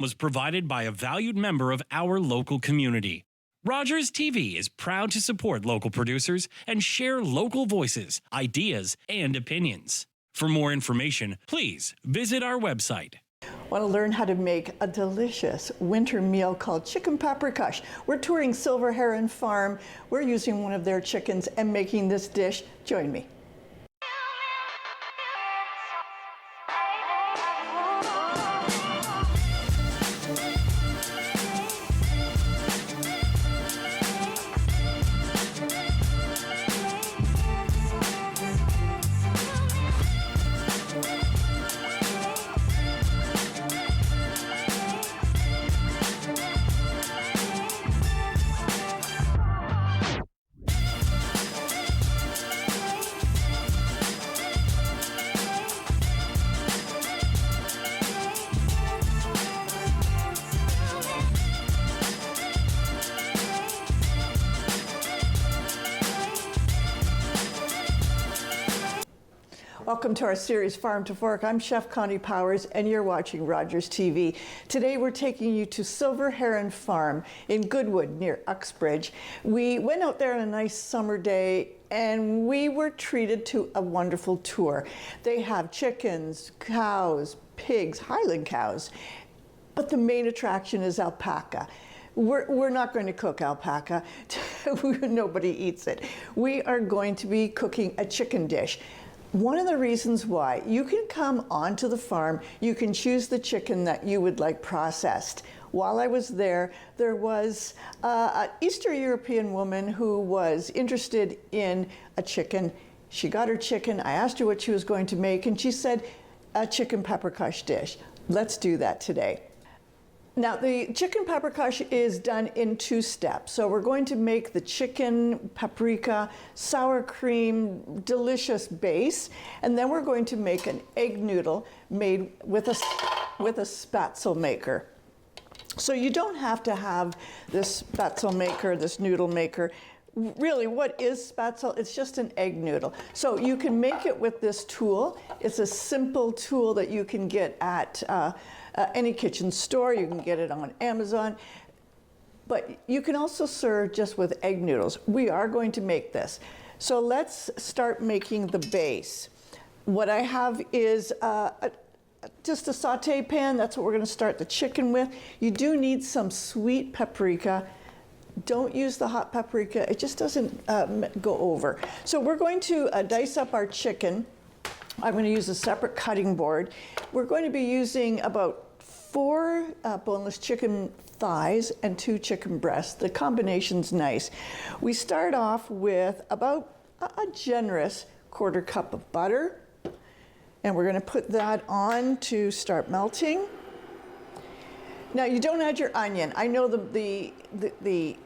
was provided by a valued member of our local community. Rogers TV is proud to support local producers and share local voices, ideas, and opinions. For more information, please visit our website. Want to learn how to make a delicious winter meal called chicken paprikash? We're touring Silver Heron Farm. We're using one of their chickens and making this dish. Join me. Welcome to our series Farm to Fork. I'm Chef Connie Powers and you're watching Rogers TV. Today we're taking you to Silver Heron Farm in Goodwood near Uxbridge. We went out there on a nice summer day and we were treated to a wonderful tour. They have chickens, cows, pigs, Highland cows, but the main attraction is alpaca. We're not going to cook alpaca. Nobody eats it. We are going to be cooking a chicken dish. One of the reasons why, you can come onto the farm, you can choose the chicken that you would like processed. While I was there, there was an Eastern European woman who was interested in a chicken. She got her chicken, I asked her what she was going to make, and she said, a chicken paprikash dish. Let's do that today. Now, the chicken paprikash is done in 2 steps. So we're going to make the chicken, paprika, sour cream, delicious base, and then we're going to make an egg noodle made with a spatzel maker. So you don't have to have this spatzel maker, this noodle maker. Really, what is spatzel? It's just an egg noodle. So you can make it with this tool. It's a simple tool that you can get at any kitchen store. You can get it on Amazon. But you can also serve just with egg noodles. We are going to make this. So let's start making the base. What I have is just a saute pan. That's what we're going to start the chicken with. You do need some sweet paprika. Don't use the hot paprika. It just doesn't go over. So we're going to dice up our chicken. I'm going to use a separate cutting board. We're going to be using about 4 boneless chicken thighs and 2 chicken breasts. The combination's nice. We start off with about a generous 1/4 cup of butter, and we're going to put that on to start melting. Now, you don't add your onion. I know the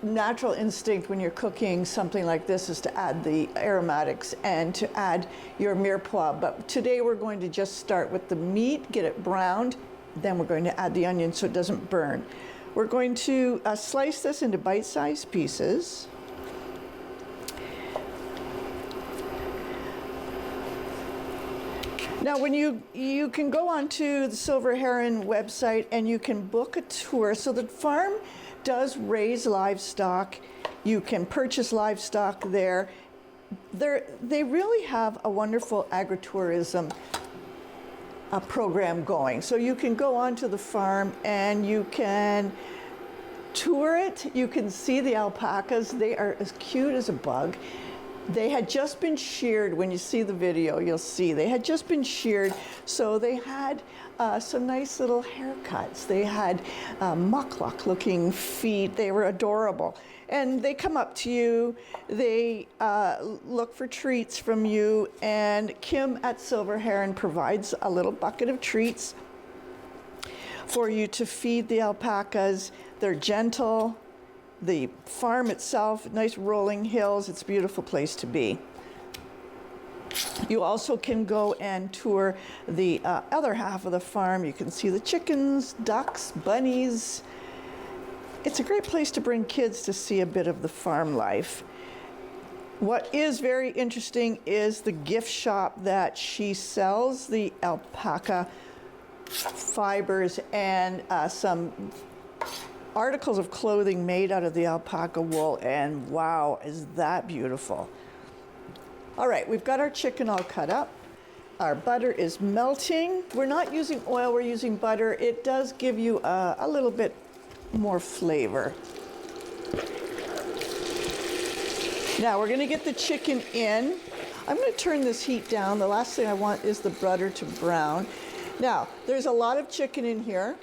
natural instinct when you're cooking something like this is to add the aromatics and to add your mirepoix, but today we're going to just start with the meat, get it browned, then we're going to add the onion so it doesn't burn. We're going to slice this into bite-sized pieces. Now, when you can go onto the Silver Heron website and you can book a tour. So the farm does raise livestock. You can purchase livestock there. They really have a wonderful agritourism program going. So you can go onto the farm and you can tour it. You can see the alpacas. They are as cute as a bug. They had just been sheared. When you see the video, you'll see they had just been sheared. So they had some nice little haircuts. They had muckluck looking feet. They were adorable. And they come up to you. They look for treats from you. And Kim at Silver Heron provides a little bucket of treats for you to feed the alpacas. They're gentle. The farm itself, nice rolling hills, it's a beautiful place to be. You also can go and tour the other half of the farm. You can see the chickens, ducks, bunnies. It's a great place to bring kids to see a bit of the farm life. What is very interesting is the gift shop that she sells the alpaca fibers and some articles of clothing made out of the alpaca wool, and wow, is that beautiful. All right, we've got our chicken all cut up. Our butter is melting. We're not using oil, we're using butter. It does give you a little bit more flavor. Now we're gonna get the chicken in. I'm gonna turn this heat down. The last thing I want is the butter to brown. Now, there's a lot of chicken in here.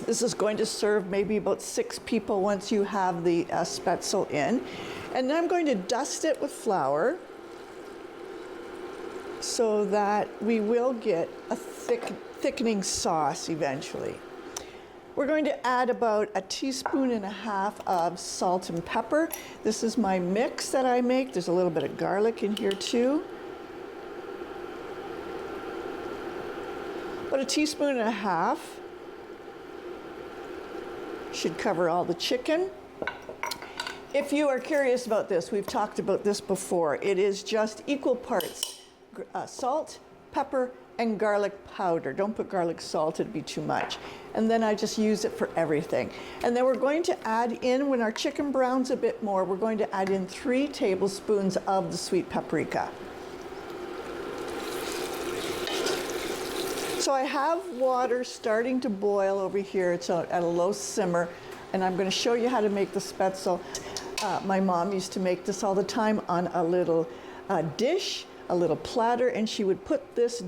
This is going to serve maybe about 6 people once you have the spätzle in. And then I'm going to dust it with flour so that we will get a thickening sauce eventually. We're going to add about 1.5 teaspoons of salt and pepper. This is my mix that I make. There's a little bit of garlic in here too. About 1.5 teaspoons should cover all the chicken. If you are curious about this, we've talked about this before. It is just equal parts salt, pepper, and garlic powder. Don't put garlic salt, it'd be too much. And then I just use it for everything. And then we're going to add in, when our chicken browns a bit more, we're going to add in 3 tablespoons of the sweet paprika. So I have water starting to boil over here. It's at a low simmer, and I'm going to show you how to make the spätzle. My mom used to make this all the time on a little dish, a little platter, and she would put this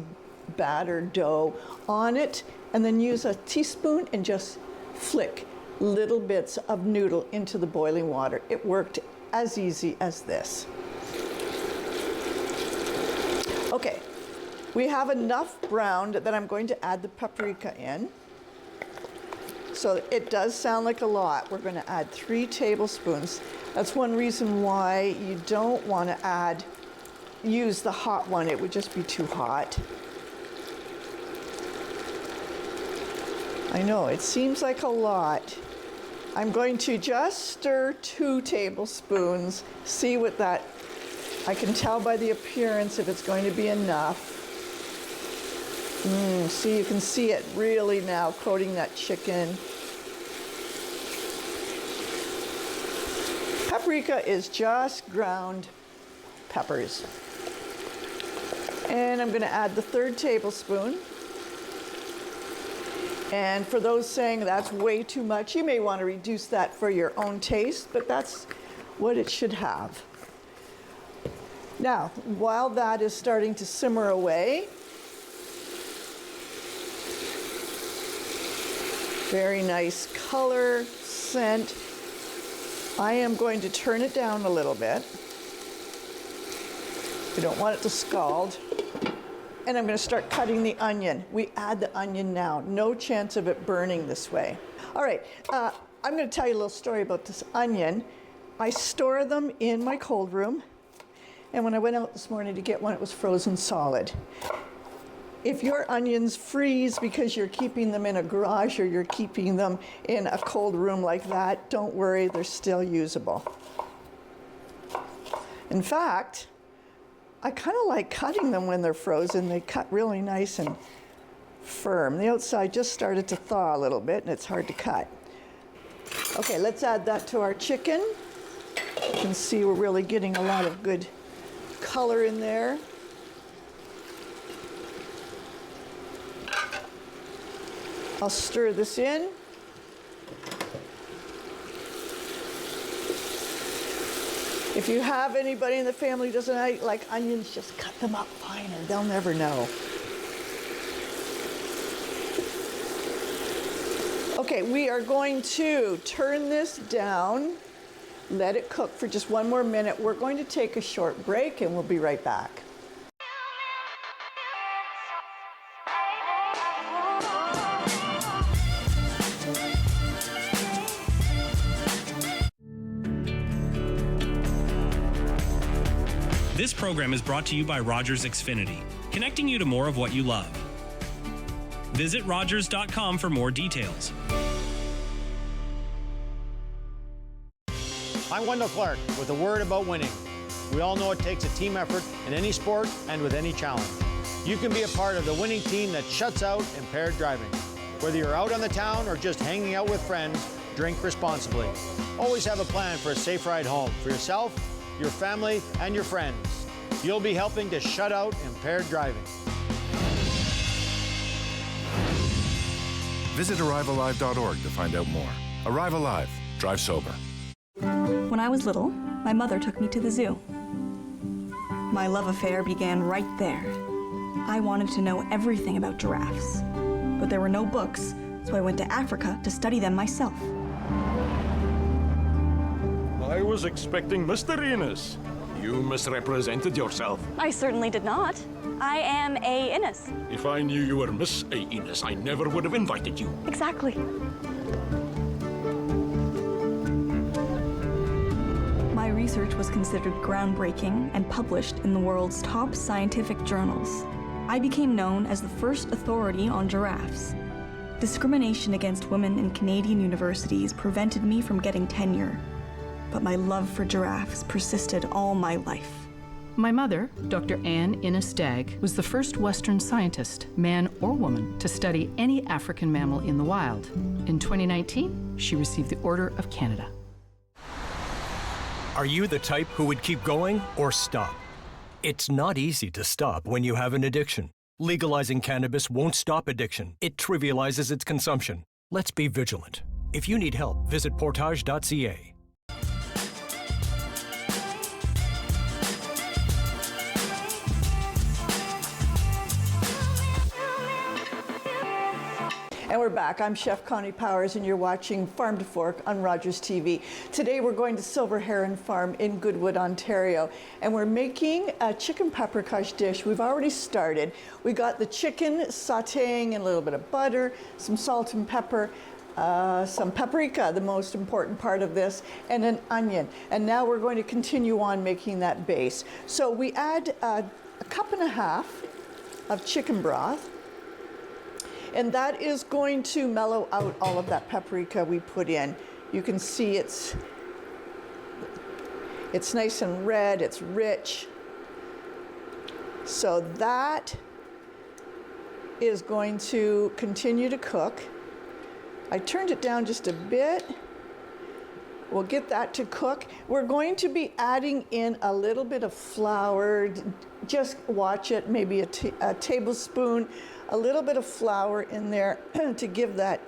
batter dough on it and then use a teaspoon and just flick little bits of noodle into the boiling water. It worked as easy as this. Okay, we have enough browned that I'm going to add the paprika in. So it does sound like a lot. We're going to add 3 tablespoons. That's one reason why you don't want to use the hot one. It would just be too hot. I know, it seems like a lot. I'm going to just stir 2 tablespoons, see what that, I can tell by the appearance if it's going to be enough. See, you can see it really now coating that chicken. Paprika is just ground peppers. And I'm going to add the 3rd tablespoon. And for those saying that's way too much, you may want to reduce that for your own taste, but that's what it should have. Now, while that is starting to simmer away, very nice color, scent, I am going to turn it down a little bit. We don't want it to scald. And I'm going to start cutting the onion. We add the onion now. No chance of it burning this way. All right, I'm going to tell you a little story about this onion. I store them in my cold room. And when I went out this morning to get one, it was frozen solid. If your onions freeze because you're keeping them in a garage or you're keeping them in a cold room like that, don't worry, they're still usable. In fact, I kind of like cutting them when they're frozen. They cut really nice and firm. The outside just started to thaw a little bit and it's hard to cut. Okay, let's add that to our chicken. You can see we're really getting a lot of good color in there. I'll stir this in. If you have anybody in the family who doesn't like onions, just cut them up finer. They'll never know. Okay, we are going to turn this down, let it cook for just 1 more minute. We're going to take a short break and we'll be right back. This program is brought to you by Rogers Xfinity, connecting you to more of what you love. Visit Rogers.com for more details. I'm Wendell Clark with a word about winning. We all know it takes a team effort in any sport and with any challenge. You can be a part of the winning team that shuts out impaired driving. Whether you're out on the town or just hanging out with friends, drink responsibly. Always have a plan for a safe ride home for yourself, your family, and your friends. You'll be helping to shut out impaired driving. Visit ArriveAlive.org to find out more. Arrive Alive. Drive sober. When I was little, my mother took me to the zoo. My love affair began right there. I wanted to know everything about giraffes, but there were no books, so I went to Africa to study them myself. I was expecting Mr. Enos. You misrepresented yourself. I certainly did not. I am A. Innes. If I knew you were Miss A. Enos, I never would have invited you. Exactly. My research was considered groundbreaking and published in the world's top scientific journals. I became known as the first authority on giraffes. Discrimination against women in Canadian universities prevented me from getting tenure, but my love for giraffes persisted all my life. My mother, Dr. Anne Innes Stagg, was the first Western scientist, man or woman, to study any African mammal in the wild. In 2019, she received the Order of Canada. Are you the type who would keep going or stop? It's not easy to stop when you have an addiction. Legalizing cannabis won't stop addiction. It trivializes its consumption. Let's be vigilant. If you need help, visit portage.ca. And we're back. I'm Chef Connie Powers, and you're watching Farm to Fork on Rogers TV. Today we're going to Silver Heron Farm in Goodwood, Ontario, and we're making a chicken paprikash dish. We've already started. We got the chicken sautéing in a little bit of butter, some salt and pepper, some paprika, the most important part of this, and an onion. And now we're going to continue on making that base. So we add a cup and a half of chicken broth. And that is going to mellow out all of that paprika we put in. You can see it's nice and red, it's rich. So that is going to continue to cook. I turned it down just a bit. We'll get that to cook. We're going to be adding in a little bit of flour. Just watch it, maybe a tablespoon, a little bit of flour in there to give that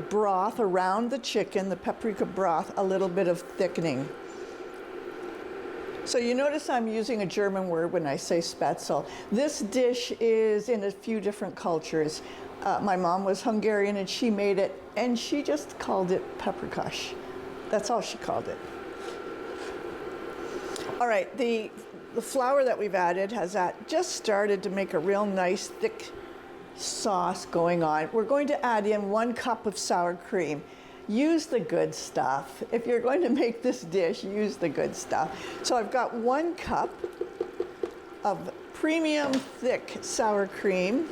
broth around the chicken, the paprika broth, a little bit of thickening. So you notice I'm using a German word when I say spätzle. This dish is in a few different cultures. My mom was Hungarian and she made it, and she just called it paprikash. That's all she called it. All right, the flour that we've added has just started to make a real nice thick sauce going on. We're going to add in 1 cup of sour cream. Use the good stuff. If you're going to make this dish, use the good stuff. So I've got 1 cup of premium thick sour cream.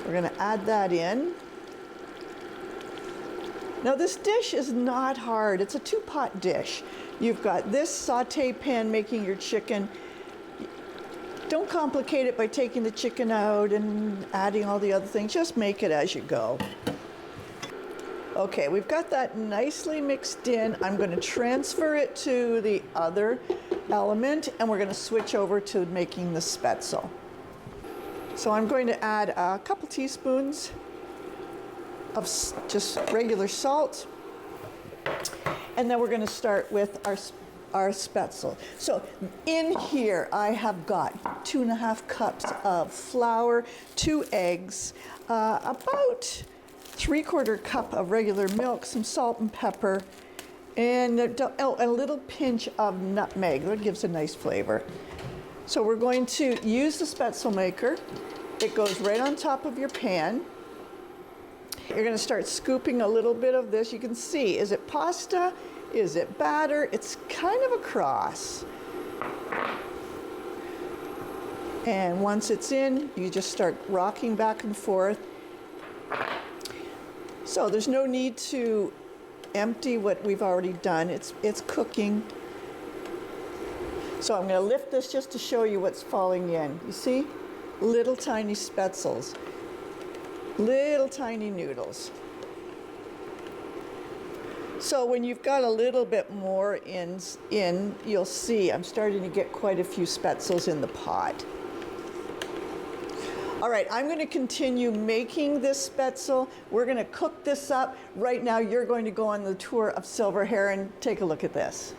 We're going to add that in. Now this dish is not hard. It's a 2-pot dish. You've got this sauté pan making your chicken. Don't complicate it by taking the chicken out and adding all the other things. Just make it as you go. Okay, we've got that nicely mixed in. I'm going to transfer it to the other element, and we're going to switch over to making the spätzle. So I'm going to add a couple teaspoons of just regular salt. And then we're going to start with our spätzle. So in here I have got 2.5 cups of flour, 2 eggs, about 3/4 cup of regular milk, some salt and pepper, and a little pinch of nutmeg. That gives a nice flavor. So we're going to use the spätzle maker. It goes right on top of your pan. You're going to start scooping a little bit of this. You can see, is it pasta? Is it batter? It's kind of a cross. And once it's in, you just start rocking back and forth. So there's no need to empty what we've already done. It's cooking. So I'm going to lift this just to show you what's falling in. You see? Little tiny spetzels. Little tiny noodles. So when you've got a little bit more in, you'll see I'm starting to get quite a few spetzels in the pot. All right, I'm going to continue making this spetzel. We're going to cook this up. Right now, you're going to go on the tour of Silver Heron. Take a look at this.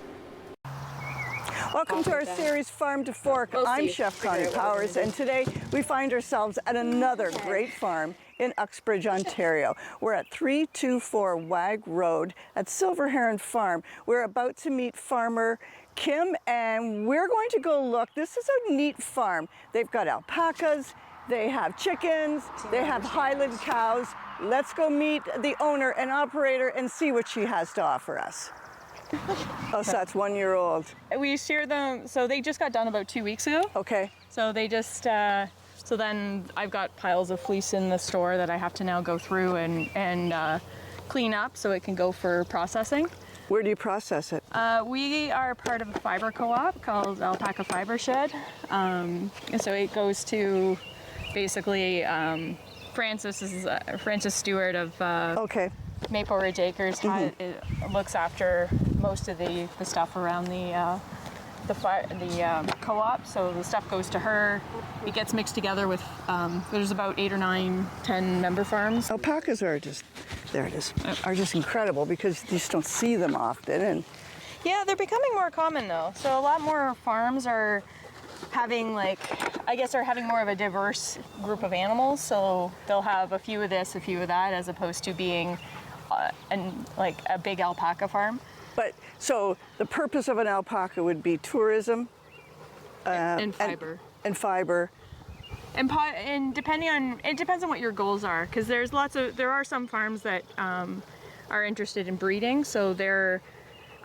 Welcome to our series, Farm to Fork. I'm Chef Connie Powers, and today we find ourselves at another great farm in Uxbridge, Ontario. We're at 324 Wag Road at Silver Heron Farm. We're about to meet farmer Kim, and we're going to go look. This is a neat farm. They've got alpacas, they have chickens, they have Highland cows. Let's go meet the owner and operator and see what she has to offer us. Oh, so that's 1 year old. We shear them, so they just got done about 2 weeks ago. Okay. So they just, so then I've got piles of fleece in the store that I have to now go through and clean up so it can go for processing. Where do you process it? We are part of a fiber co-op called Alpaca Fiber Shed. And so it goes to basically Francis Stewart of okay. Maple Ridge Acres it looks after most of the stuff around the co-op. So the stuff goes to her. It gets mixed together with, there's about 8 or 9, 10 member farms. Alpacas are just, there it is, are just incredible because you just don't see them often. And yeah, they're becoming more common though. So a lot more farms are having are having more of a diverse group of animals. So they'll have a few of this, a few of that, as opposed to being a big alpaca farm. But so the purpose of an alpaca would be tourism and fiber. And fiber. And depending on, it depends on what your goals are, because there are some farms that are interested in breeding. So there's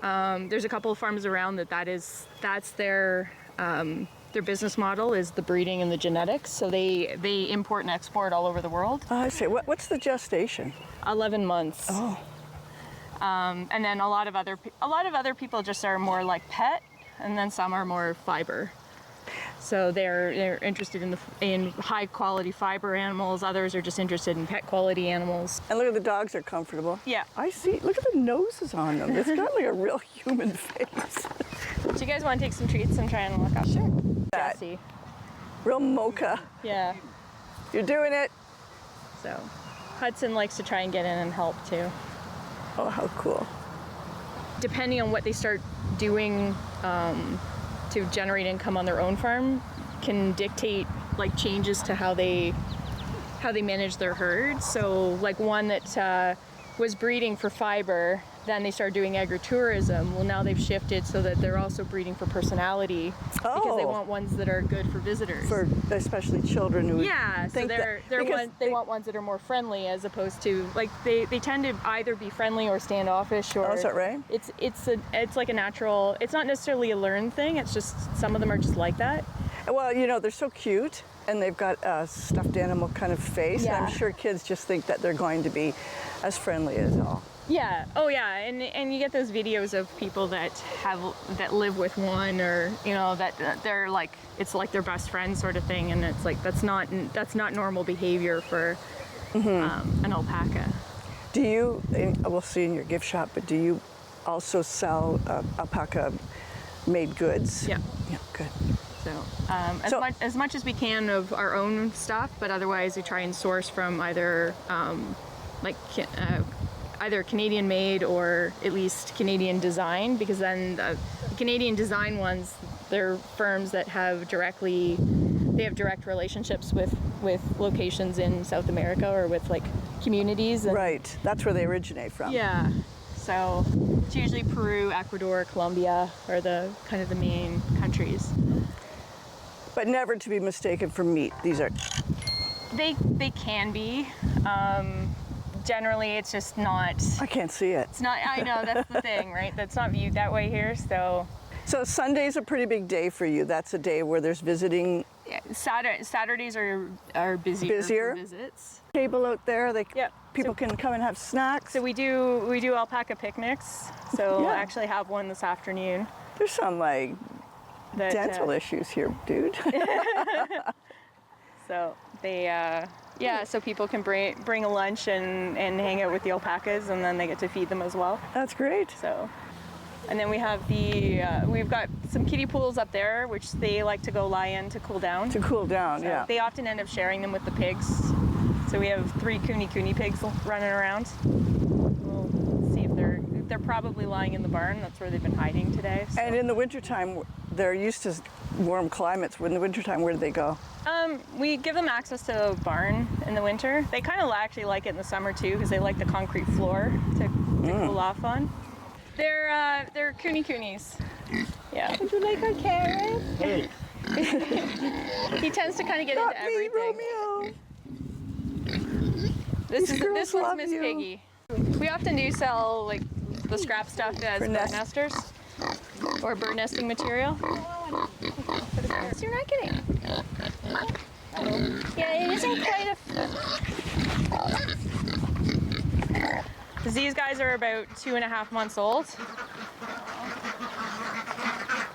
a couple of farms around that's their business model is the breeding and the genetics. So they import and export all over the world. Oh, I see. What's the gestation? 11 months. Oh. And then a lot of other people just are more like pet, and then some are more fiber. So they're interested in high quality fiber animals. Others are just interested in pet quality animals. And look at the dogs are comfortable. Yeah. I see. Look at the noses on them. It's got like a real human face. Do you guys want to take some treats and try and look up? Sure. Jessie. Real mocha. Yeah. You're doing it. So Hudson likes to try and get in and help too. Oh, how cool. Depending on what they start doing to generate income on their own farm can dictate changes to how they manage their herds. So one that was breeding for fiber, then they started doing agritourism. Well, now they've shifted so that they're also breeding for personality because they want ones that are good for visitors. For especially children who think they want ones that are more friendly as opposed to they tend to either be friendly or standoffish. Or is that right? It's like a natural. It's not necessarily a learned thing. It's just some of them are just like that. Well, they're so cute. And they've got a stuffed animal kind of face. Yeah. And I'm sure kids just think that they're going to be as friendly as all. Yeah. Oh, yeah. And you get those videos of people that live with one, or that they're it's like their best friend sort of thing, and it's that's not normal behavior for an alpaca. Do you? We'll see in your gift shop, but do you also sell alpaca made goods? Yeah. Yeah. Good. So as much as we can of our own stuff, but otherwise we try and source from either either Canadian made or at least Canadian design, because then the Canadian design ones, they're firms that have direct relationships with locations in South America or with communities. Right, that's where they originate from. Yeah. So it's usually Peru, Ecuador, Colombia are the kind of the main countries. But never to be mistaken for meat. These are. They can be. Generally, it's just not. I can't see it. It's not. I know, that's the thing, right? That's not viewed that way here. So Sunday's a pretty big day for you. That's a day where there's visiting. Yeah, Saturdays are busier for visits. Table out there. People can come and have snacks. So we do alpaca picnics. So we'll actually have one this afternoon. There's some That, dental issues here, dude. So they, so people can bring a lunch and hang out with the alpacas, and then they get to feed them as well. That's great. So, and then we have we've got some kiddie pools up there, which they like to go lie in to cool down. To cool down, So yeah. they often end up sharing them with the pigs. So we have 3 Cooney pigs running around. We'll see if they're probably lying in the barn. That's where they've been hiding today. So. And in the wintertime, they're used to warm climates. In the wintertime, where do they go? We give them access to a barn in the winter. They kind of actually like it in the summer too, because they like the concrete floor to cool off on. They're Coonies. Yeah. Would you like a carrot? Hey. He tends to kind of get into everything. Romeo. This one's Miss Piggy. We often do sell like the scrap stuff as bird nesters or bird nesting material. So you're not kidding. Yeah, it isn't quite a. These guys are about 2.5 months old.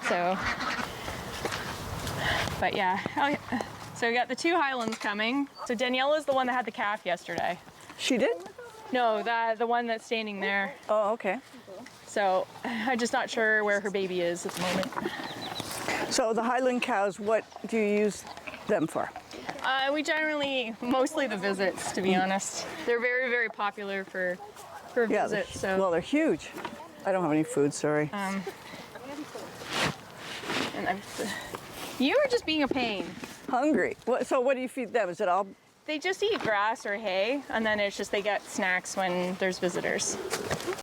So, but yeah. So we got the 2 Highlands coming. So Danielle is the one that had the calf yesterday. She did? No, the one that's standing there. Oh, okay. So I'm just not sure where her baby is at the moment. So the Highland cows, what do you use them for? We generally, mostly the visits, to be honest. They're very, very popular for visits. So. Well, they're huge. I don't have any food, sorry. You are just being a pain. Hungry. So what do you feed them? Is it all? They just eat grass or hay, and then it's just they get snacks when there's visitors.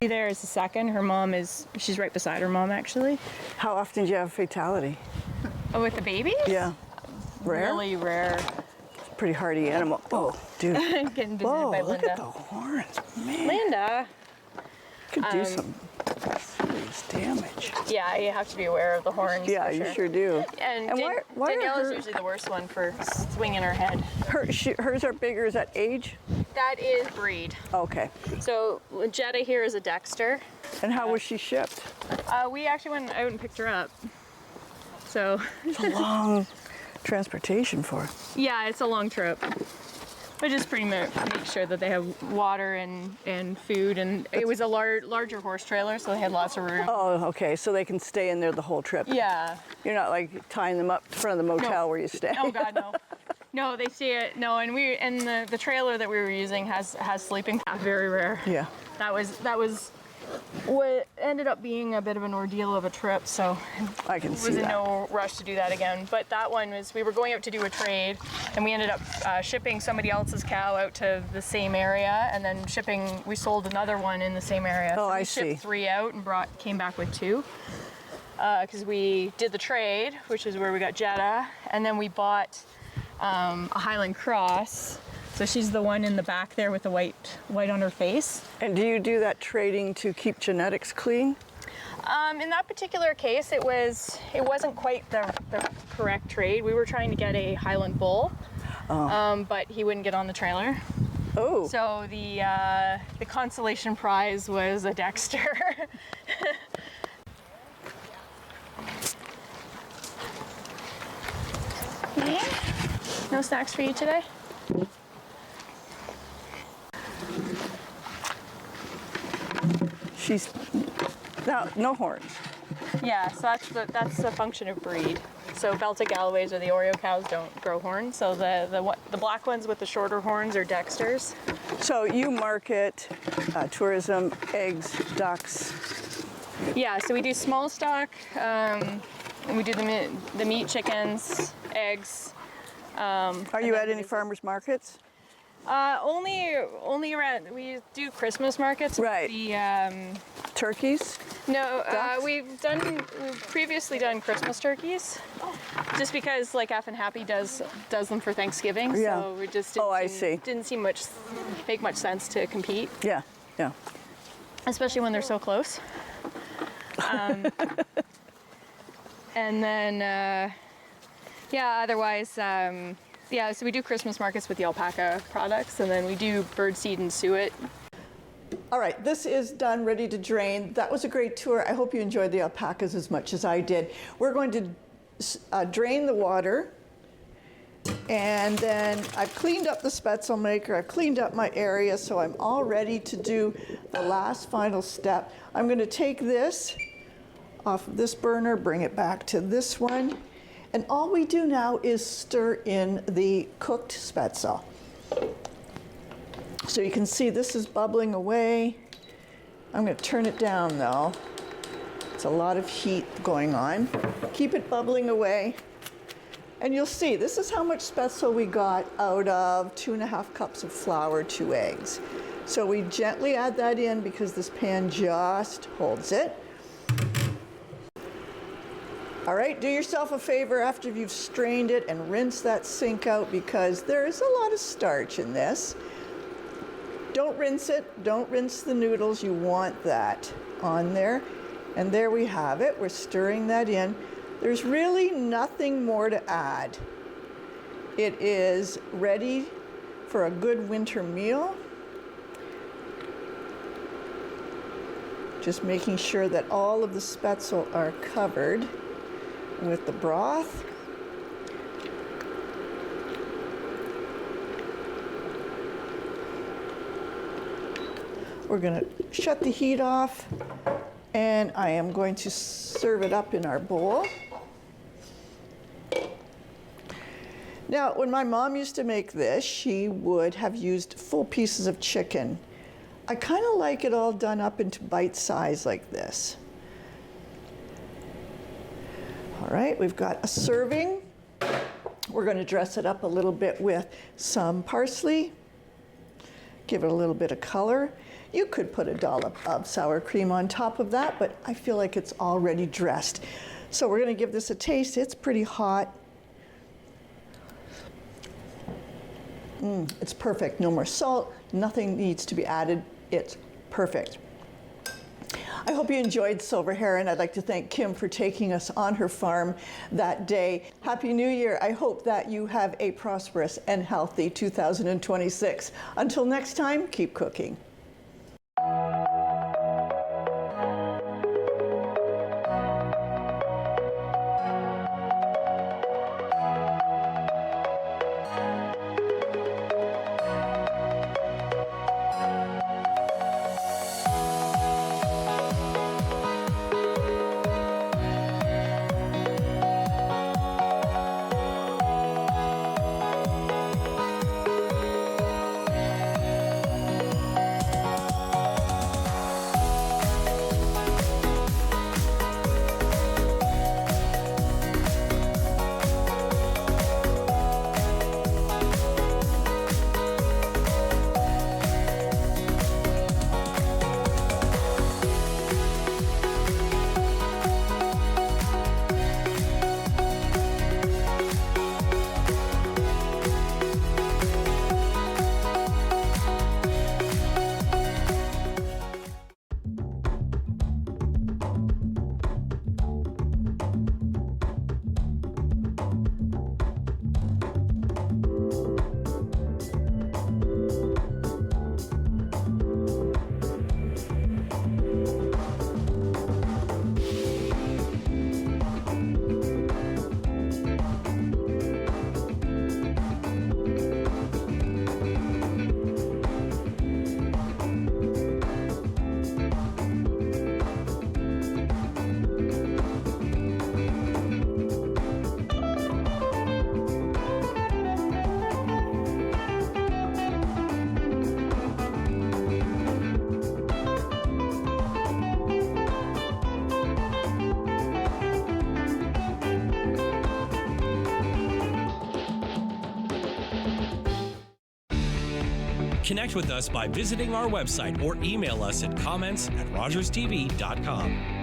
There is the second. Her mom she's right beside her mom, actually. How often do you have fatality? Oh, with the babies? Yeah. Rare? Really rare. Pretty hardy animal. Oh, dude. Getting visited by Linda. Look at the horns, man. Linda. Could do some serious damage. Yeah, you have to be aware of the horns. Yeah, for sure. you sure do. And why Danielle is usually the worst one for swinging her head. Hers are bigger. Is that age? That is breed. Okay. So Jetta here is a Dexter. And how was she shipped? We actually went out and picked her up. So it's a long transportation for her. Yeah, it's a long trip. But just pretty much make sure that they have water and food, and it was a larger horse trailer, so they had lots of room. Oh, okay, so they can stay in there the whole trip. Yeah. You're not like tying them up in front of the motel where you stay. Oh God, no. No, they stay at the trailer that we were using has sleeping. Very rare. Yeah. That was what ended up being a bit of an ordeal of a trip, so I can see was in that. no rush to do that again. But that one was, we were going out to do a trade, and we ended up shipping somebody else's cow out to the same area, and then we sold another one in the same area. Oh, so we I see. shipped 3 out and came back with 2. Because we did the trade, which is where we got Jetta, and then we bought a Highland Cross. So she's the one in the back there with the white on her face. And do you do that trading to keep genetics clean? In that particular case, it wasn't quite the correct trade. We were trying to get a Highland bull, but he wouldn't get on the trailer. Oh. So the consolation prize was a Dexter. No snacks for you today? She's no horns. Yeah, so that's the function of breed. So Belted Galloways or the Oreo cows don't grow horns. So the black ones with the shorter horns are Dexters. So you market tourism, eggs, ducks. Yeah, so we do small stock. We do the meat, chickens, eggs. Are you at any farmers markets? Only around, we do Christmas markets. Right. The turkeys? No, we've previously done Christmas turkeys, just because like F and Happy does them for Thanksgiving. Yeah. So we just didn't make much sense to compete. Yeah, yeah. Especially when they're so close. And then otherwise. So we do Christmas markets with the alpaca products, and then we do birdseed and suet. All right, this is done, ready to drain. That was a great tour. I hope you enjoyed the alpacas as much as I did. We're going to drain the water. And then I've cleaned up the Spätzle maker, I've cleaned up my area, so I'm all ready to do the last final step. I'm going to take this off of this burner, bring it back to this one, and all we do now is stir in the cooked Spätzle. So you can see this is bubbling away. I'm going to turn it down though. It's a lot of heat going on. Keep it bubbling away. And you'll see, this is how much Spätzle we got out of 2.5 cups of flour, 2 eggs. So we gently add that in because this pan just holds it. All right, do yourself a favor after you've strained it and rinse that sink out because there is a lot of starch in this. Don't rinse it, don't rinse the noodles, you want that on there. And there we have it, we're stirring that in. There's really nothing more to add. It is ready for a good winter meal. Just making sure that all of the Spätzle are covered with the broth. We're going to shut the heat off, and I am going to serve it up in our bowl. Now, when my mom used to make this, she would have used full pieces of chicken. I kind of like it all done up into bite size like this. All right, we've got a serving. We're going to dress it up a little bit with some parsley, give it a little bit of color. You could put a dollop of sour cream on top of that, but I feel like it's already dressed. So we're going to give this a taste. It's pretty hot. It's perfect. No more salt. Nothing needs to be added. It's perfect. I hope you enjoyed Silver Heron. I'd like to thank Kim for taking us on her farm that day. Happy New Year. I hope that you have a prosperous and healthy 2026. Until next time, keep cooking. Connect with us by visiting our website or email us at comments@rogerstv.com.